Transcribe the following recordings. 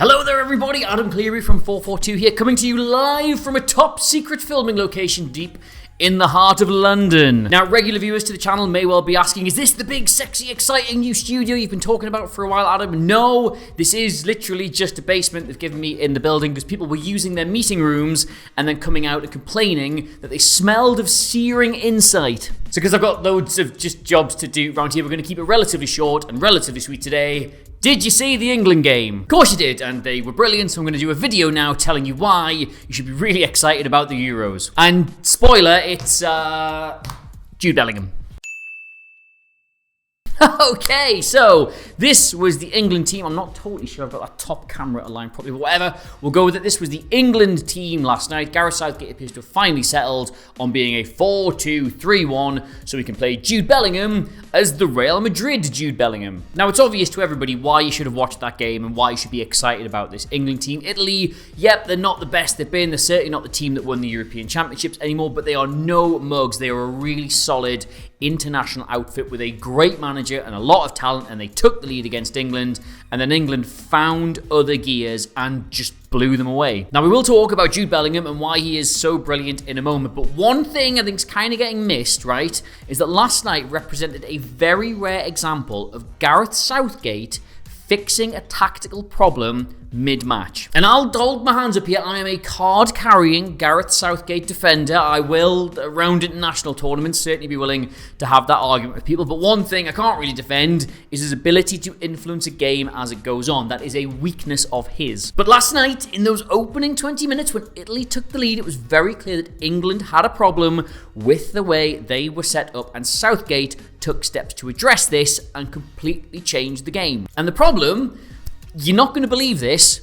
Hello there everybody, Adam Cleary from FourFourTwo here, coming to you live from a top secret filming location deep in the heart of London. Now, regular viewers to the channel may well be asking, is this the big, sexy, exciting new studio you've been talking about for a while, Adam? No, this is literally just a basement they've given me in the building because people were using their meeting rooms and then coming out and complaining that they smelled of searing inside. So because I've got loads of just jobs to do around here, we're going to keep it relatively short and relatively sweet today. Did you see the England game? Of course you did, and they were brilliant, so I'm going to do a video now telling you why you should be really excited about the Euros. And spoiler, it's Jude Bellingham. Okay, so this was the England team. I'm not totally sure I've got that top camera aligned properly, but whatever. We'll go with it. This was the England team last night. Gareth Southgate appears to have finally settled on being a 4-2-3-1, so we can play Jude Bellingham as the Real Madrid Jude Bellingham. Now, it's obvious to everybody why you should have watched that game and why you should be excited about this England team. Italy, yep, they're not the best they've been. They're certainly not the team that won the European Championships anymore, but they are no mugs. They are a really solid international outfit with a great manager and a lot of talent, and they took the lead against England, and then England found other gears and just blew them away. Now, we will talk about Jude Bellingham and why he is so brilliant in a moment, but one thing I think is kind of getting missed, right, is that last night represented a very rare example of Gareth Southgate fixing a tactical problem mid-match. And I'll hold my hands up here, I am a card-carrying Gareth Southgate defender. I will, around international tournaments, certainly be willing to have that argument with people, but one thing I can't really defend is his ability to influence a game as it goes on. That is a weakness of his. But last night, in those opening 20 minutes when Italy took the lead, it was very clear that England had a problem with the way they were set up, and Southgate took steps to address this and completely changed the game. And the problem, you're not going to believe this,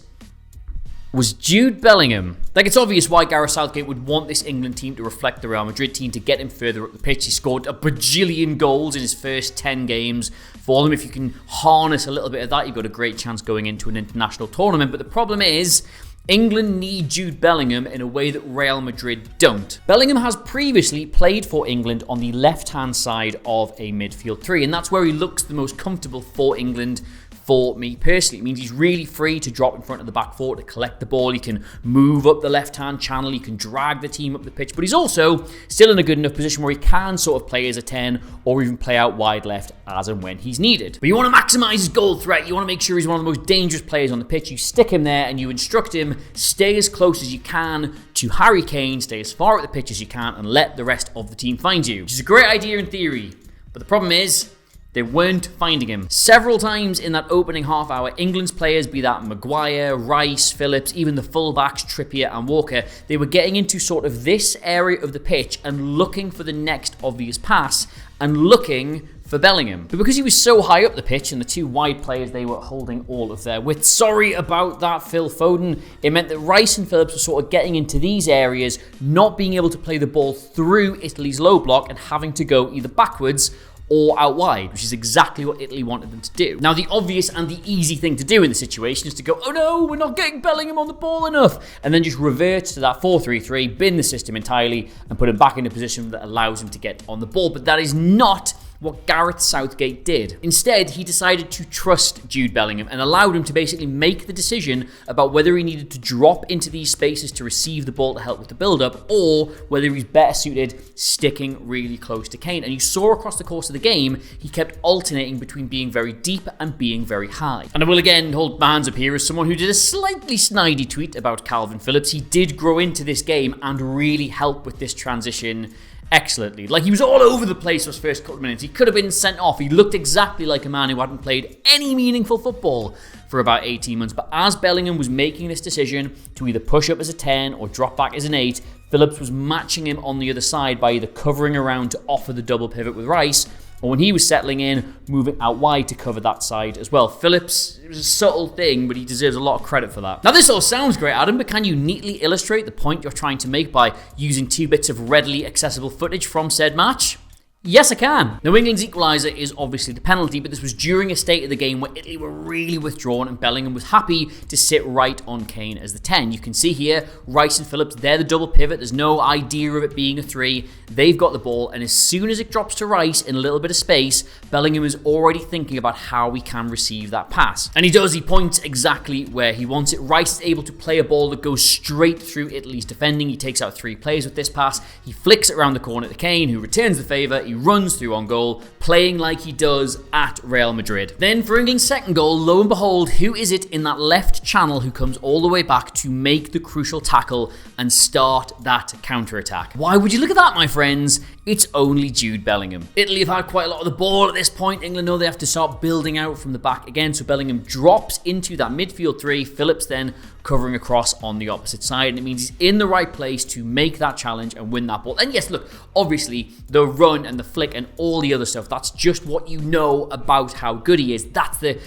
was Jude Bellingham. Like, it's obvious why Gareth Southgate would want this England team to reflect the Real Madrid team to get him further up the pitch. He scored a bajillion goals in his first 10 games for them. If you can harness a little bit of that, you've got a great chance going into an international tournament. But the problem is, England need Jude Bellingham in a way that Real Madrid don't. Bellingham has previously played for England on the left-hand side of a midfield three, and that's where he looks the most comfortable for England. For me personally, it means he's really free to drop in front of the back four to collect the ball. He can move up the left-hand channel. He can drag the team up the pitch. But he's also still in a good enough position where he can sort of play as a 10 or even play out wide left as and when he's needed. But you want to maximize his goal threat. You want to make sure he's one of the most dangerous players on the pitch. You stick him there and you instruct him, stay as close as you can to Harry Kane, stay as far up the pitch as you can, and let the rest of the team find you. Which is a great idea in theory. But the problem is, they weren't finding him. Several times in that opening half hour, England's players, be that Maguire, Rice, Phillips, even the fullbacks, Trippier and Walker, they were getting into sort of this area of the pitch and looking for the next obvious pass and looking for Bellingham. But because he was so high up the pitch and the two wide players, they were holding all of their width. Sorry about that, Phil Foden. It meant that Rice and Phillips were sort of getting into these areas, not being able to play the ball through Italy's low block and having to go either backwards or out wide, which is exactly what Italy wanted them to do. Now, the obvious and the easy thing to do in the situation is to go, oh no, we're not getting Bellingham on the ball enough, and then just revert to that 4-3-3, bin the system entirely, and put him back in a position that allows him to get on the ball. But that is not what Gareth Southgate did. Instead, he decided to trust Jude Bellingham and allowed him to basically make the decision about whether he needed to drop into these spaces to receive the ball to help with the build-up, or whether he's better suited sticking really close to Kane. And you saw across the course of the game, he kept alternating between being very deep and being very high. And I will again hold my hands up here as someone who did a slightly snidey tweet about Calvin Phillips. He did grow into this game and really help with this transition excellently. Like, he was all over the place those first couple of minutes. He could have been sent off. He looked exactly like a man who hadn't played any meaningful football for about 18 months. But as Bellingham was making this decision to either push up as a 10 or drop back as an 8, Phillips was matching him on the other side by either covering around to offer the double pivot with Rice, or when he was settling in, moving out wide to cover that side as well. Phillips, it was a subtle thing, but he deserves a lot of credit for that. Now, this all sounds great, Adam, but can you neatly illustrate the point you're trying to make by using 2 bits of readily accessible footage from said match? Yes, I can. Now, England's equaliser is obviously the penalty, but this was during a state of the game where Italy were really withdrawn and Bellingham was happy to sit right on Kane as the 10. You can see here, Rice and Phillips, they're the double pivot. There's no idea of it being a 3. They've got the ball, and as soon as it drops to Rice in a little bit of space, Bellingham is already thinking about how he can receive that pass. And he does. He points exactly where he wants it. Rice is able to play a ball that goes straight through Italy's defending. He takes out 3 players with this pass. He flicks it around the corner to Kane, who returns the favour. He runs through on goal, playing like he does at Real Madrid. Then for England's second goal, lo and behold, who is it in that left channel who comes all the way back to make the crucial tackle and start that counter-attack? Why would you look at that, my friends? It's only Jude Bellingham. Italy have had quite a lot of the ball at this point. England know they have to start building out from the back again, so Bellingham drops into that midfield 3. Phillips then covering across on the opposite side, and it means he's in the right place to make that challenge and win that ball. And yes, look, obviously the run and the flick and all the other stuff, that's just what you know about how good he is. That's the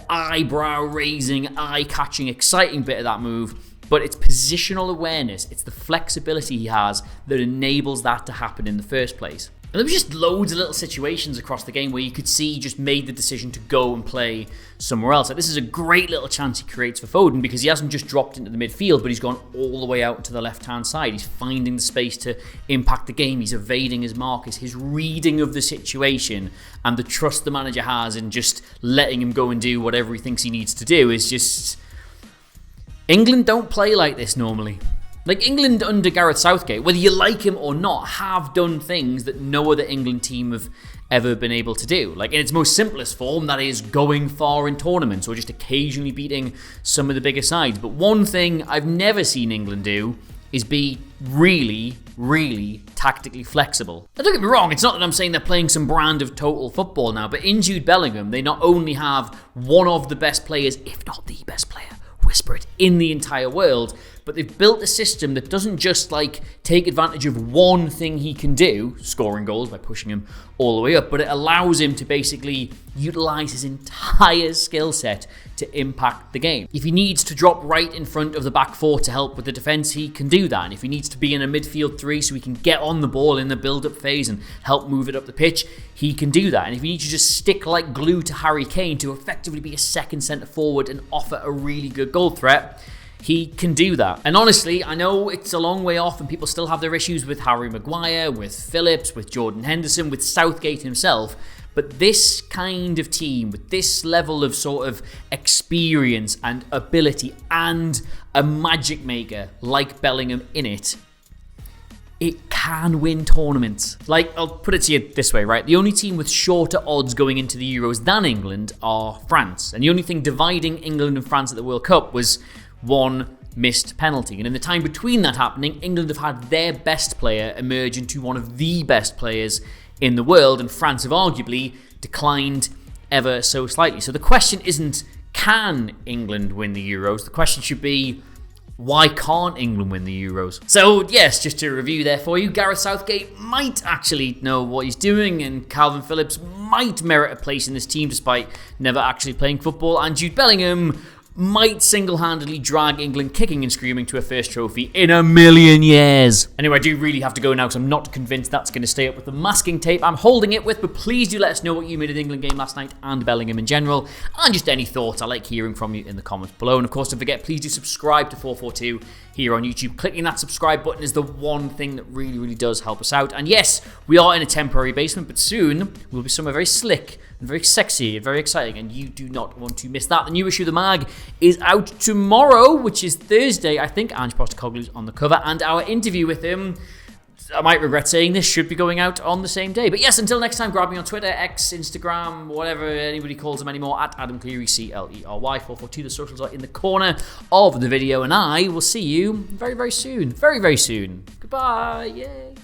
eyebrow-raising, eye-catching, exciting bit of that move. But it's positional awareness, it's the flexibility he has that enables that to happen in the first place. And there was just loads of little situations across the game where you could see he just made the decision to go and play somewhere else. Like, this is a great little chance he creates for Foden because he hasn't just dropped into the midfield, but he's gone all the way out to the left-hand side. He's finding the space to impact the game. He's evading his markers. His reading of the situation and the trust the manager has in just letting him go and do whatever he thinks he needs to do is just... England don't play like this normally. Like, England under Gareth Southgate, whether you like him or not, have done things that no other England team have ever been able to do. Like, in its most simplest form, that is going far in tournaments or just occasionally beating some of the bigger sides. But one thing I've never seen England do is be really, really tactically flexible. Now, don't get me wrong, it's not that I'm saying they're playing some brand of total football now, but in Jude Bellingham, they not only have one of the best players, if not the best player, whisper it, in the entire world, but they've built a system that doesn't just like take advantage of one thing he can do, scoring goals by pushing him all the way up, but it allows him to basically utilize his entire skill set to impact the game. If he needs to drop right in front of the back 4 to help with the defense, he can do that. And if he needs to be in a midfield 3 so he can get on the ball in the build-up phase and help move it up the pitch, he can do that. And if he needs to just stick like glue to Harry Kane to effectively be a second centre forward and offer a really good goal threat, he can do that. And honestly, I know it's a long way off and people still have their issues with Harry Maguire, with Phillips, with Jordan Henderson, with Southgate himself, but this kind of team, with this level of sort of experience and ability and a magic maker like Bellingham in it, it can win tournaments. Like, I'll put it to you this way, right? The only team with shorter odds going into the Euros than England are France. And the only thing dividing England and France at the World Cup was one missed penalty. And in the time between that happening, England have had their best player emerge into one of the best players in the world, and France have arguably declined ever so slightly. So the question isn't, can England win the Euros? The question should be, why can't England win the Euros? So yes, just to review there for you, Gareth Southgate might actually know what he's doing, and Calvin Phillips might merit a place in this team despite never actually playing football, and Jude Bellingham might single-handedly drag England kicking and screaming to a first trophy in a million years. Anyway, I do really have to go now because I'm not convinced that's going to stay up with the masking tape I'm holding it with, but please do let us know what you made of the England game last night and Bellingham in general, and just any thoughts. I like hearing from you in the comments below. And of course, don't forget, please do subscribe to 442 here on YouTube. Clicking that subscribe button is the one thing that really, really does help us out. And yes, we are in a temporary basement, but soon we'll be somewhere very slick and very sexy and very exciting, and you do not want to miss that. The new issue of the mag is out tomorrow, which is Thursday. I think Ange Postecoglou's on the cover, and our interview with him, I might regret saying this, should be going out on the same day. But yes, until next time, grab me on Twitter, X, Instagram, whatever anybody calls them anymore, at Adam Cleary, Clery, 442. The socials are in the corner of the video, and I will see you very, very soon. Very, very soon. Goodbye. Yay.